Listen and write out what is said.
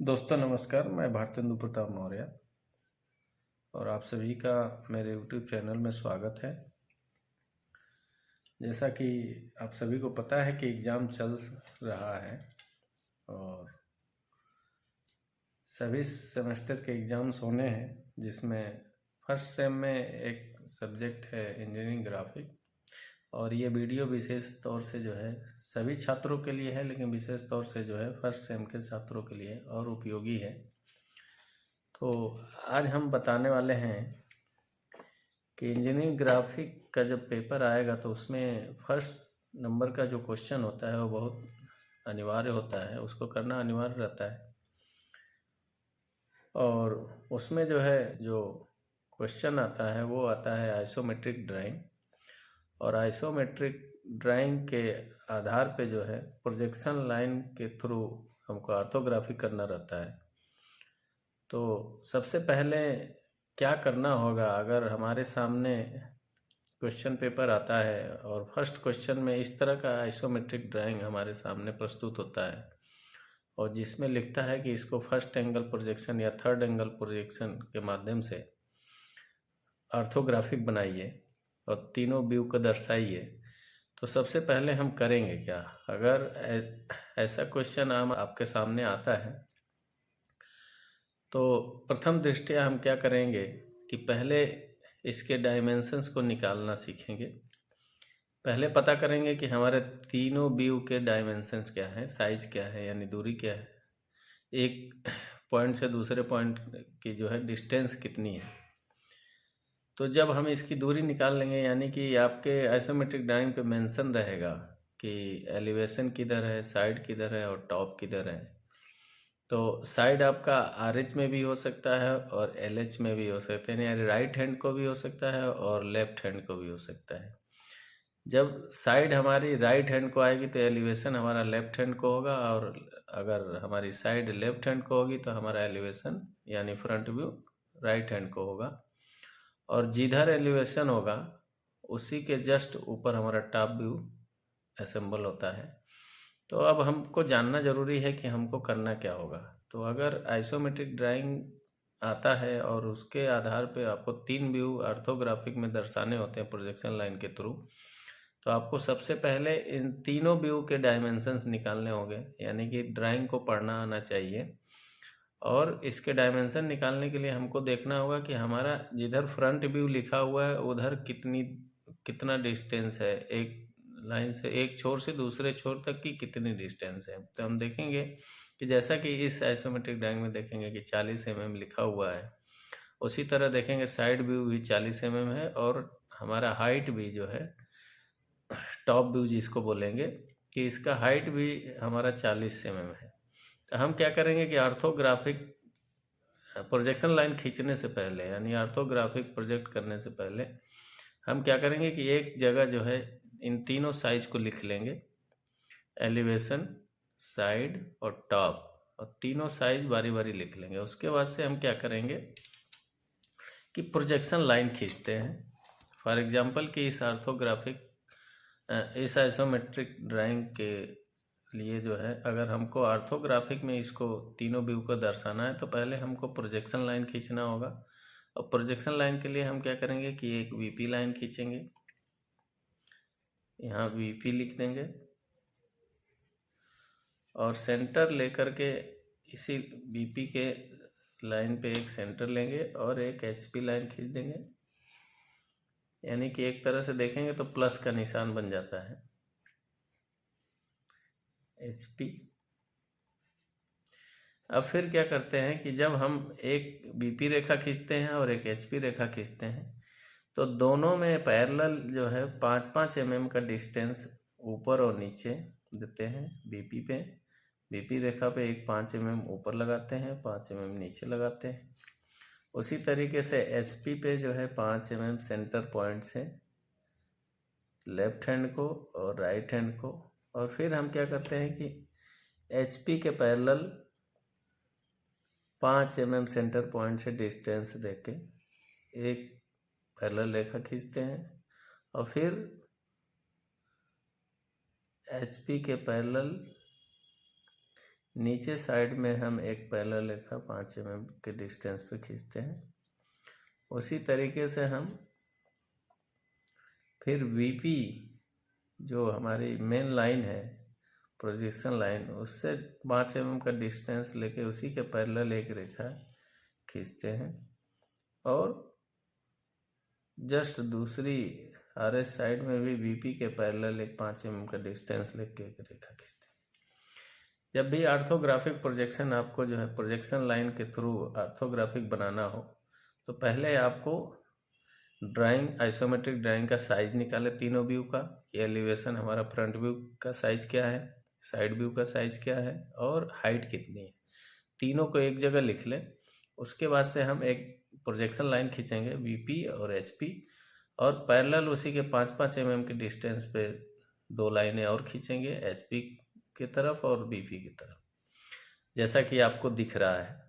दोस्तों नमस्कार, मैं भारतेंदु प्रताप मौर्य और आप सभी का मेरे YouTube चैनल में स्वागत है। जैसा कि आप सभी को पता है कि एग्ज़ाम चल रहा है और सभी सेमेस्टर के एग्ज़ाम्स होने हैं, जिसमें फर्स्ट सेम में एक सब्जेक्ट है इंजीनियरिंग ग्राफिक। और ये वीडियो विशेष तौर से जो है सभी छात्रों के लिए है, लेकिन विशेष तौर से जो है फर्स्ट सेम के छात्रों के लिए और उपयोगी है। तो आज हम बताने वाले हैं कि इंजीनियरिंग ग्राफिक का जब पेपर आएगा तो उसमें फर्स्ट नंबर का जो क्वेश्चन होता है वो बहुत अनिवार्य होता है, उसको करना अनिवार्य रहता है। और उसमें जो है जो क्वेश्चन आता है वो आता है आइसोमेट्रिक ड्राइंग। और आइसोमेट्रिक ड्राइंग के आधार पे जो है प्रोजेक्शन लाइन के थ्रू हमको ऑर्थोग्राफी करना रहता है। तो सबसे पहले क्या करना होगा, अगर हमारे सामने क्वेश्चन पेपर आता है और फर्स्ट क्वेश्चन में इस तरह का आइसोमेट्रिक ड्राइंग हमारे सामने प्रस्तुत होता है और जिसमें लिखता है कि इसको फर्स्ट एंगल प्रोजेक्शन या थर्ड एंगल प्रोजेक्शन के माध्यम से ऑर्थोग्राफिक बनाइए और तीनों व्यू को दर्शाइए। तो सबसे पहले हम करेंगे क्या, अगर ऐसा क्वेश्चन आपके सामने आता है तो प्रथम दृष्टया हम क्या करेंगे कि पहले इसके डायमेंशंस को निकालना सीखेंगे। पहले पता करेंगे कि हमारे तीनों व्यू के डायमेंशंस क्या हैं, साइज़ क्या है, यानी दूरी क्या है, एक पॉइंट से दूसरे पॉइंट की जो है डिस्टेंस कितनी है। तो जब हम इसकी दूरी निकाल लेंगे, यानी कि आपके आइसोमेट्रिक ड्राइंग पे मेंशन रहेगा कि एलिवेशन किधर है, साइड किधर है और टॉप किधर है। तो साइड आपका RH में भी हो सकता है और LH में भी हो सकता है, यानी राइट हैंड को भी हो सकता है और लेफ्ट हैंड को भी हो सकता है। जब साइड हमारी राइट हैंड को आएगी तो एलिवेशन हमारा लेफ्ट हैंड को होगा, और अगर हमारी साइड लेफ्ट हैंड को होगी तो हमारा एलिवेशन यानी फ्रंट व्यू राइट हैंड को होगा। और जिधर एलिवेशन होगा उसी के जस्ट ऊपर हमारा टॉप व्यू असेंबल होता है। तो अब हमको जानना ज़रूरी है कि हमको करना क्या होगा। तो अगर आइसोमेट्रिक ड्राइंग आता है और उसके आधार पे आपको तीन व्यू ऑर्थोग्राफिक में दर्शाने होते हैं प्रोजेक्शन लाइन के थ्रू, तो आपको सबसे पहले इन तीनों व्यू के डायमेंशंस निकालने होंगे, यानी कि ड्राइंग को पढ़ना आना चाहिए। और इसके डायमेंशन निकालने के लिए हमको देखना होगा कि हमारा जिधर फ्रंट व्यू लिखा हुआ है उधर कितना डिस्टेंस है, एक लाइन से एक छोर से दूसरे छोर तक की कितनी डिस्टेंस है। तो हम देखेंगे कि जैसा कि इस आइसोमेट्रिक ड्राइंग में देखेंगे कि 40 mm लिखा हुआ है, उसी तरह देखेंगे साइड व्यू भी 40 mm है और हमारा हाइट भी जो है टॉप व्यू जिसको बोलेंगे कि इसका हाइट भी हमारा 40 mm है। तो हम क्या करेंगे कि ऑर्थोग्राफिक प्रोजेक्शन लाइन खींचने से पहले, यानी ऑर्थोग्राफिक प्रोजेक्ट करने से पहले हम क्या करेंगे कि एक जगह जो है इन तीनों साइज को लिख लेंगे, एलिवेशन, साइड और टॉप, और तीनों साइज बारी बारी लिख लेंगे। उसके बाद से हम क्या करेंगे कि प्रोजेक्शन लाइन खींचते हैं। फॉर एग्जांपल कि इस ऑर्थोग्राफिक इस आइसोमेट्रिक ड्राइंग के लिए जो है अगर हमको ऑर्थोग्राफिक में इसको तीनों व्यू को दर्शाना है तो पहले हमको प्रोजेक्शन लाइन खींचना होगा। और प्रोजेक्शन लाइन के लिए हम क्या करेंगे कि एक VP लाइन खींचेंगे, यहाँ VP लिख देंगे और सेंटर लेकर के इसी VP के लाइन पे एक सेंटर लेंगे और एक HP लाइन खींच देंगे, यानी कि एक तरह से देखेंगे तो प्लस का निशान बन जाता है HP। अब फिर क्या करते हैं कि जब हम एक BP रेखा खींचते हैं और एक HP रेखा खींचते हैं तो दोनों में पैरेलल जो है 5-5 mm का डिस्टेंस ऊपर और नीचे देते हैं। BP रेखा पे एक 5 mm ऊपर लगाते हैं, 5 mm नीचे लगाते हैं। उसी तरीके से HP पे जो है 5 mm सेंटर पॉइंट से लेफ्ट हैंड को और राइट हैंड को। और फिर हम क्या करते हैं कि HP के पैरेलल 5 mm सेंटर पॉइंट से डिस्टेंस देके एक पैरेलल रेखा खींचते हैं और फिर HP के पैरेलल नीचे साइड में हम एक पैरेलल रेखा 5 mm के डिस्टेंस पे खींचते हैं। उसी तरीके से हम फिर VP जो हमारी मेन लाइन है, प्रोजेक्शन लाइन, उससे 5 mm का डिस्टेंस लेके उसी के पैरेलल एक रेखा खींचते हैं और जस्ट दूसरी RS साइड में भी VP के पैरेलल एक 5 mm का डिस्टेंस लेके एक रेखा खींचते हैं। जब भी ऑर्थोग्राफिक प्रोजेक्शन आपको जो है प्रोजेक्शन लाइन के थ्रू ऑर्थोग्राफिक बनाना हो तो पहले आपको ड्राइंग, आइसोमेट्रिक ड्राइंग का साइज निकाले तीनों व्यू का। ये एलिवेशन हमारा फ्रंट व्यू का साइज क्या है, साइड व्यू का साइज क्या है और हाइट कितनी है, तीनों को एक जगह लिख लें। उसके बाद से हम एक प्रोजेक्शन लाइन खींचेंगे VP और HP, और पैरेलल उसी के 5-5 mm के डिस्टेंस पे 2 लाइनें और खींचेंगे, HP की तरफ और VP की तरफ, जैसा कि आपको दिख रहा है।